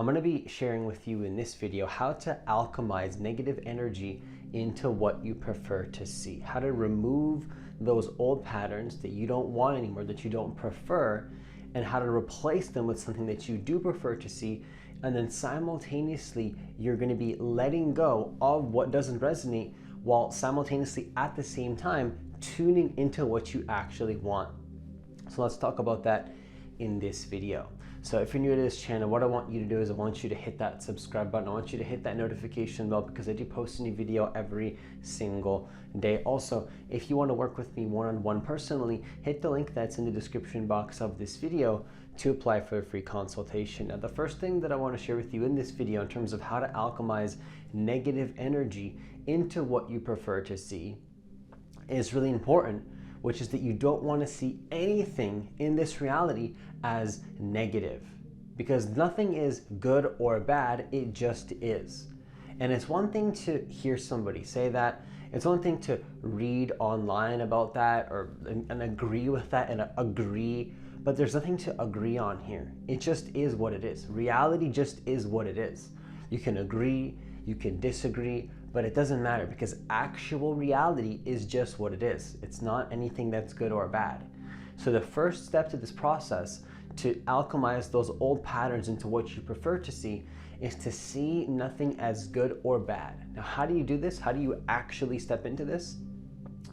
I'm going to be sharing with you in this video how to alchemize negative energy into what you prefer to see, how to remove those old patterns that you don't want anymore, that you don't prefer, and how to replace them with something that you do prefer to see. And then simultaneously, you're going to be letting go of what doesn't resonate, while simultaneously at the same time tuning into what you actually want. So let's talk about that in this video. So if you're new to this channel, what I want you to do is I want you to hit that subscribe button. I want you to hit that notification bell because I do post a new video every single day. Also, if you want to work with me one-on-one personally, hit the link that's in the description box of this video to apply for a free consultation. Now, the first thing that I want to share with you in this video in terms of how to alchemize negative energy into what you prefer to see is really important, which is that you don't want to see anything in this reality as negative, because nothing is good or bad, it just is. And it's one thing to hear somebody say that, it's one thing to read online about that and agree with that and agree, but there's nothing to agree on here. It just is what it is. Reality just is what it is. You can agree, you can disagree, but it doesn't matter because actual reality is just what it is. It's not anything that's good or bad. So the first step to this process to alchemize those old patterns into what you prefer to see is to see nothing as good or bad. Now, how do you do this? How do you actually step into this?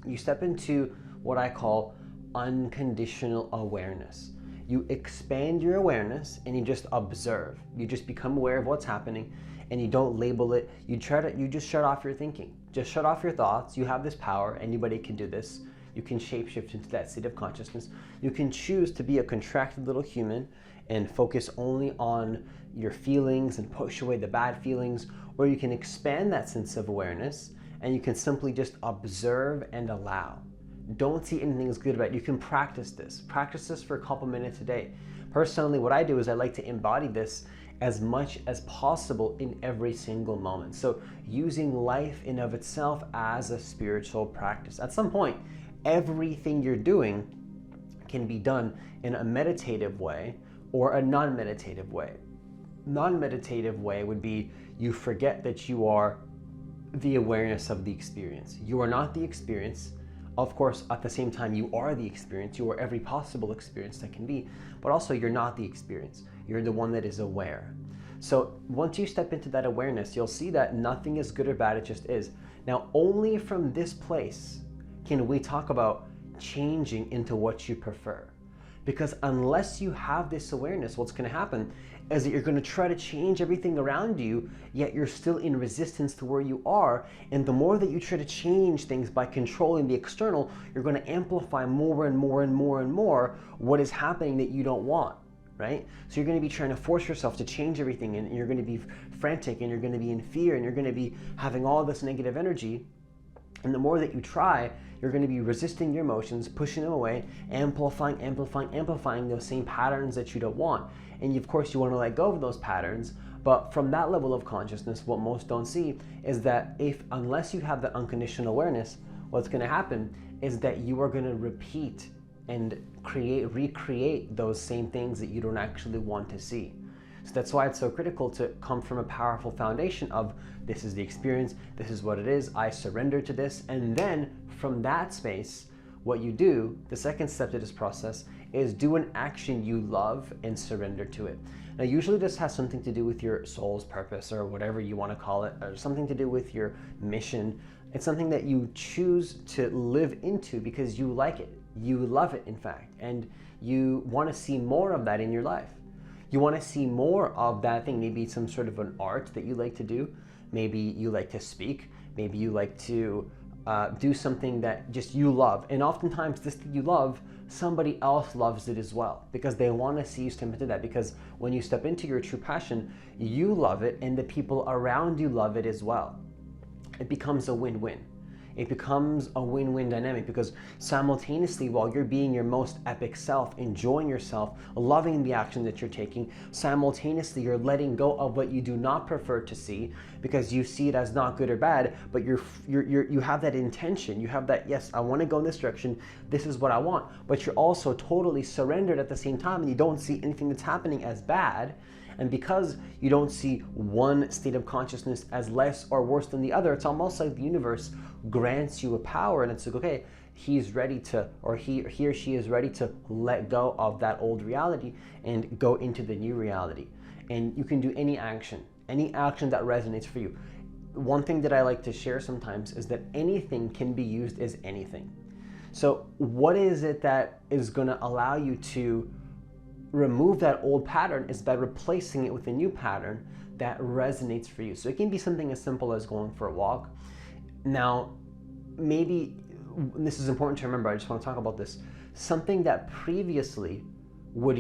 You step into what I call unconditional awareness. You expand your awareness and you just observe. You just become aware of what's happening and you don't label it. You just shut off your thinking. Just shut off your thoughts. You have this power. Anybody can do this. You can shapeshift into that state of consciousness. You can choose to be a contracted little human and focus only on your feelings and push away the bad feelings, or you can expand that sense of awareness and you can simply just observe and allow. Don't see anything as good about it. You can practice this. Practice this for a couple minutes a day. Personally, what I do is I like to embody this as much as possible in every single moment. So using life in of itself as a spiritual practice. At some point, everything you're doing can be done in a meditative way or a non-meditative way. Non-meditative way would be you forget that you are the awareness of the experience. You are not the experience. Of course, at the same time, you are the experience. You are every possible experience that can be, but also you're not the experience. You're the one that is aware. So once you step into that awareness, you'll see that nothing is good or bad, it just is. Now, only from this place can we talk about changing into what you prefer. Because unless you have this awareness, what's going to happen is that you're going to try to change everything around you, yet you're still in resistance to where you are. And the more that you try to change things by controlling the external, you're going to amplify more and more and more and more what is happening that you don't want, right? So you're going to be trying to force yourself to change everything, and you're going to be frantic, and you're going to be in fear, and you're going to be having all this negative energy. And the more that you try, you're going to be resisting your emotions, pushing them away, amplifying those same patterns that you don't want. And of course, you want to let go of those patterns. But from that level of consciousness, what most don't see is that unless you have that unconditional awareness, what's going to happen is that you are going to repeat and recreate those same things that you don't actually want to see. So that's why it's so critical to come from a powerful foundation of this is the experience, this is what it is, I surrender to this. And then from that space, what you do, the second step to this process, is do an action you love and surrender to it. Now, usually this has something to do with your soul's purpose or whatever you want to call it, or something to do with your mission. It's something that you choose to live into because you like it. You love it, in fact, and you want to see more of that in your life. You want to see more of that thing, maybe some sort of an art that you like to do. Maybe you like to speak. Maybe you like to do something that just you love. And oftentimes this thing you love, somebody else loves it as well because they want to see you step into that. Because when you step into your true passion, you love it and the people around you love it as well. It becomes a win-win. It becomes a win-win dynamic because simultaneously, while you're being your most epic self, enjoying yourself, loving the action that you're taking, simultaneously you're letting go of what you do not prefer to see because you see it as not good or bad, but you have that intention, you have that, yes, I want to go in this direction, this is what I want, but you're also totally surrendered at the same time and you don't see anything that's happening as bad. And because you don't see one state of consciousness as less or worse than the other, it's almost like the universe grants you a power, and it's like, okay, he's ready to, or he or she is ready to let go of that old reality and go into the new reality. And you can do any action that resonates for you. One thing that I like to share sometimes is that anything can be used as anything. So what is it that is going to allow you to remove that old pattern is by replacing it with a new pattern that resonates for you. So it can be something as simple as going for a walk. Now, maybe this is important to remember, I just want to talk about this. Something that previously would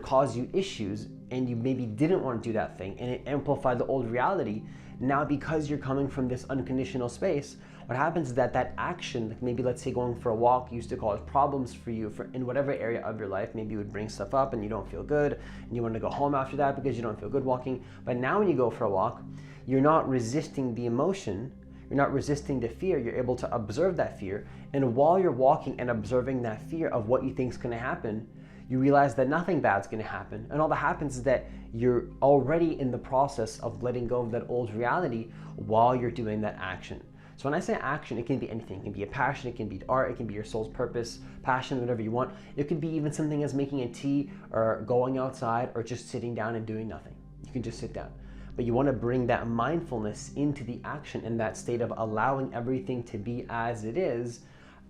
cause you issues, and you maybe didn't want to do that thing, and it amplified the old reality. Now, because you're coming from this unconditional space, what happens is that action, like maybe let's say going for a walk, used to cause problems for you in whatever area of your life. Maybe you would bring stuff up and you don't feel good, and you want to go home after that because you don't feel good walking. But now when you go for a walk, you're not resisting the emotion, you're not resisting the fear, you're able to observe that fear. And while you're walking and observing that fear of what you think is going to happen, you realize that nothing bad's going to happen. And all that happens is that you're already in the process of letting go of that old reality while you're doing that action. So when I say action, it can be anything. It can be a passion, it can be art, it can be your soul's purpose, passion, whatever you want. It could be even something as making a tea, or going outside, or just sitting down and doing nothing. You can just sit down. But you want to bring that mindfulness into the action, in that state of allowing everything to be as it is,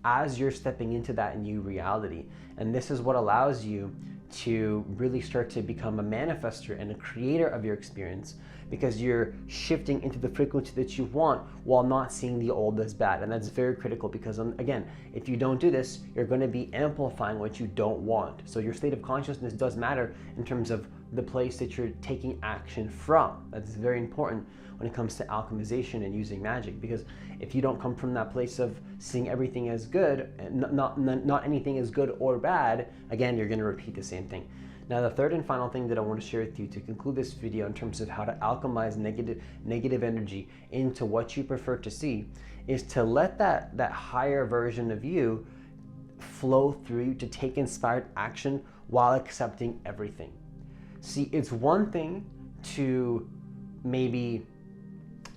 as you're stepping into that new reality. And this is what allows you to really start to become a manifester and a creator of your experience, because you're shifting into the frequency that you want while not seeing the old as bad. And that's very critical, because again, if you don't do this, you're going to be amplifying what you don't want. So your state of consciousness does matter in terms of the place that you're taking action from. That's very important when it comes to alchemization and using magic, because if you don't come from that place of seeing everything as good, and not anything as good or bad, again, you're going to repeat the same thing. Now, the third and final thing that I want to share with you to conclude this video in terms of how to alchemize negative energy into what you prefer to see is to let that higher version of you flow through you, to take inspired action while accepting everything. See, it's one thing to maybe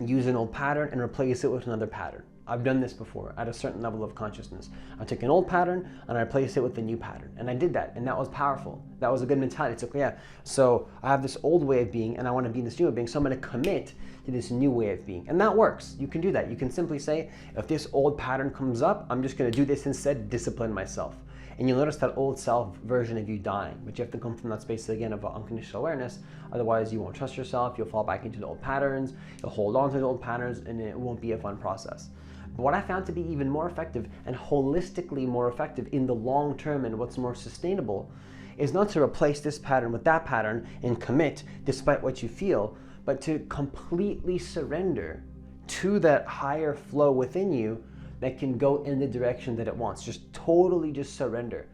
use an old pattern and replace it with another pattern. I've done this before at a certain level of consciousness. I took an old pattern and I replaced it with a new pattern. And I did that, and that was powerful. That was a good mentality. It's like, yeah, so I have this old way of being and I want to be in this new way of being, so I'm going to commit to this new way of being. And that works. You can do that. You can simply say, if this old pattern comes up, I'm just going to do this instead, discipline myself. And you'll notice that old self version of you dying, but you have to come from that space again of unconditional awareness. Otherwise, you won't trust yourself. You'll fall back into the old patterns. You'll hold on to the old patterns, and it won't be a fun process. But what I found to be even more effective, and holistically more effective in the long term, and what's more sustainable, is not to replace this pattern with that pattern and commit despite what you feel, but to completely surrender to that higher flow within you that can go in the direction that it wants. Just totally just surrender,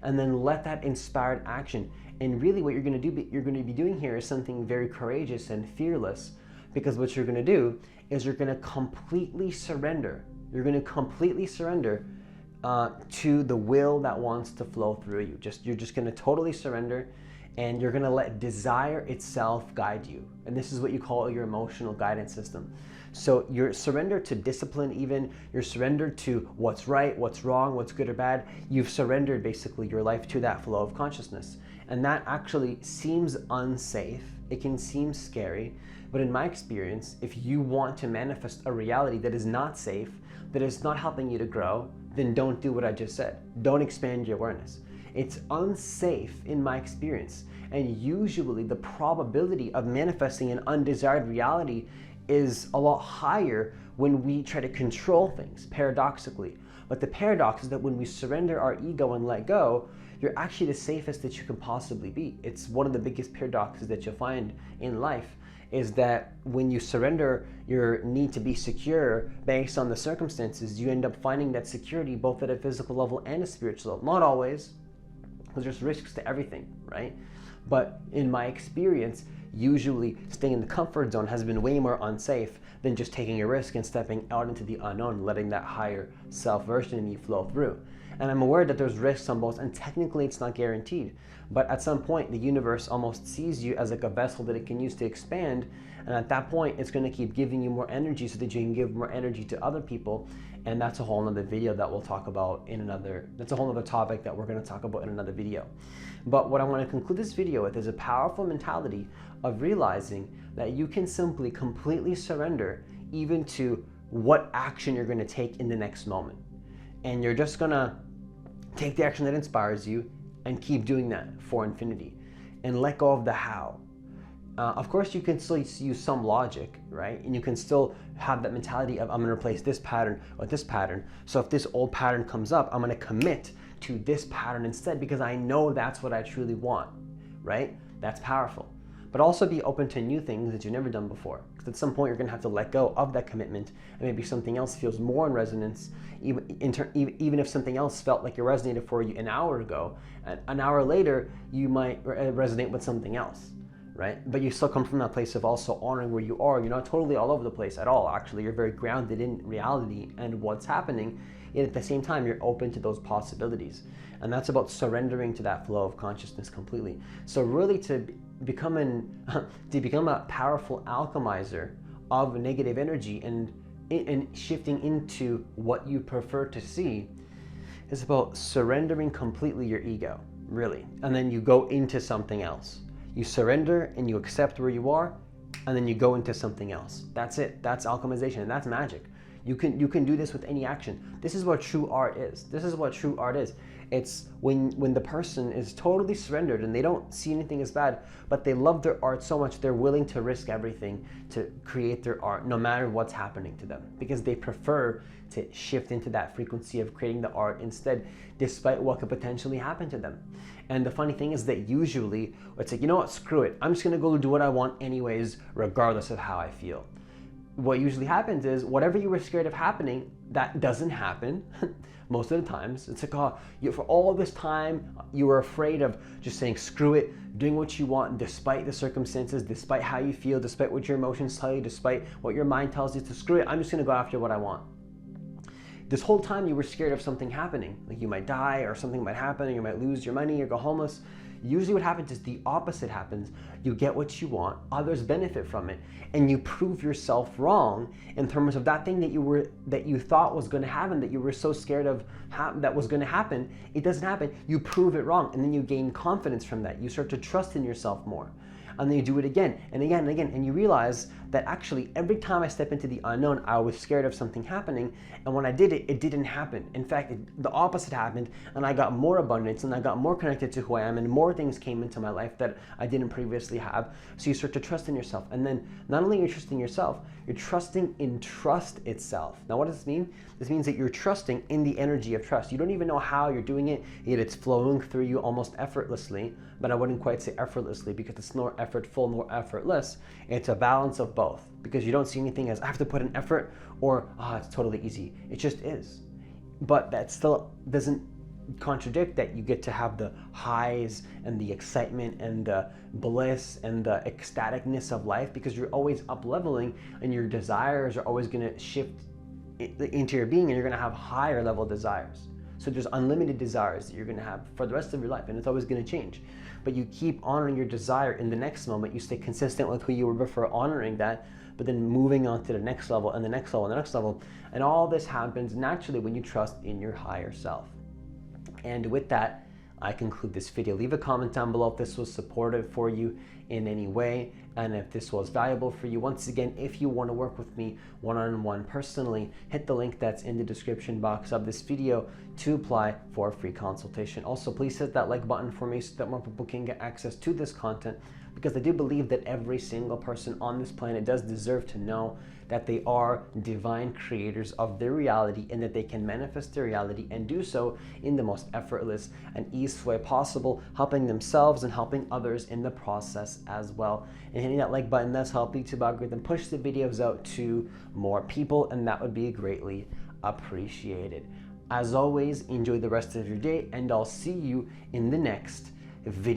and then let that inspired action. And really what you're going to be doing here is something very courageous and fearless, because what you're going to do is you're going to completely surrender. You're going to completely surrender to the will that wants to flow through you. You're just going to totally surrender, and you're going to let desire itself guide you. And this is what you call your emotional guidance system. So you're surrendered to discipline, even you're surrendered to what's right, what's wrong, what's good or bad. You've surrendered basically your life to that flow of consciousness. And that actually seems unsafe. It can seem scary, but in my experience, if you want to manifest a reality that is not safe, that is not helping you to grow, then don't do what I just said. Don't expand your awareness. It's unsafe in my experience. And usually the probability of manifesting an undesired reality is a lot higher when we try to control things, paradoxically. But the paradox is that when we surrender our ego and let go, you're actually the safest that you can possibly be. It's one of the biggest paradoxes that you'll find in life, is that when you surrender your need to be secure based on the circumstances, you end up finding that security both at a physical level and a spiritual level. Not always, because there's risks to everything, right? But in my experience, usually staying in the comfort zone has been way more unsafe than just taking a risk and stepping out into the unknown, letting that higher self version of me flow through. And I'm aware that there's risks on both, and technically it's not guaranteed. But at some point, the universe almost sees you as like a vessel that it can use to expand. And at that point, it's going to keep giving you more energy so that you can give more energy to other people. And that's a whole nother video that we'll talk about that's a whole other topic that we're going to talk about in another video. But what I want to conclude this video with is a powerful mentality of realizing that you can simply completely surrender even to what action you're going to take in the next moment. And you're just going to take the action that inspires you and keep doing that for infinity, and let go of the how. Of course, you can still use some logic, right? And you can still have that mentality of, I'm going to replace this pattern with this pattern. So if this old pattern comes up, I'm going to commit to this pattern instead because I know that's what I truly want, right? That's powerful. But also be open to new things that you've never done before. Because at some point, you're going to have to let go of that commitment, and maybe something else feels more in resonance, even if something else felt like it resonated for you an hour ago. An hour later, you might resonate with something else, right? But you still come from that place of also honoring where you are. You're not totally all over the place at all. Actually, you're very grounded in reality and what's happening. Yet at the same time, you're open to those possibilities. And that's about surrendering to that flow of consciousness completely. So really to become a powerful alchemizer of negative energy and shifting into what you prefer to see is about surrendering completely your ego, really. And then you go into something else. You surrender and you accept where you are, and then you go into something else. That's it. That's alchemization, and that's magic. You can do this with any action. This is what true art is. This is what true art is. It's when the person is totally surrendered and they don't see anything as bad, but they love their art so much they're willing to risk everything to create their art, no matter what's happening to them, because they prefer to shift into that frequency of creating the art instead, despite what could potentially happen to them. And the funny thing is that usually it's like, you know what, screw it. I'm just gonna go do what I want anyways, regardless of how I feel. What usually happens is whatever you were scared of happening, that doesn't happen most of the times. It's like, oh, for all this time, you were afraid of just saying, screw it, doing what you want, despite the circumstances, despite how you feel, despite what your emotions tell you, despite what your mind tells you to screw it. I'm just gonna go after what I want. This whole time you were scared of something happening, like you might die or something might happen, or you might lose your money or go homeless. Usually what happens is the opposite happens. You get what you want, others benefit from it, and you prove yourself wrong in terms of that thing that you thought was going to happen, that you were so scared of that was going to happen. It doesn't happen. You prove it wrong, and then you gain confidence from that. You start to trust in yourself more. And then you do it again and again and again, and you realize that actually every time I step into the unknown, I was scared of something happening, and when I did it, it didn't happen. In fact, the opposite happened, and I got more abundance, and I got more connected to who I am, and more things came into my life that I didn't previously have. So you start to trust in yourself, and then not only are you trusting yourself, you're trusting in trust itself. Now what does this mean? This means that you're trusting in the energy of trust. You don't even know how you're doing it, yet it's flowing through you almost effortlessly, but I wouldn't quite say effortlessly because it's nor effortful nor effortless. It's a balance of both, because you don't see anything as I have to put an effort or it's totally easy. It just is. But that still doesn't contradict that you get to have the highs and the excitement and the bliss and the ecstaticness of life, because you're always up leveling and your desires are always going to shift into your being, and you're going to have higher level desires. So there's unlimited desires that you're going to have for the rest of your life, and it's always going to change. But you keep honoring your desire in the next moment. You stay consistent with who you were before, honoring that, but then moving on to the next level and the next level and the next level. And all this happens naturally when you trust in your higher self. And with that, I conclude this video. Leave a comment down below if this was supportive for you in any way, and if this was valuable for you. Once again, if you want to work with me one-on-one personally, hit the link that's in the description box of this video to apply for a free consultation. Also, please hit that like button for me so that more people can get access to this content, because I do believe that every single person on this planet does deserve to know that they are divine creators of their reality, and that they can manifest their reality and do so in the most effortless and easy way possible, helping themselves and helping others in the process as well. And hitting that like button does help YouTube algorithm push the videos out to more people, and that would be greatly appreciated. As always, enjoy the rest of your day, and I'll see you in the next video.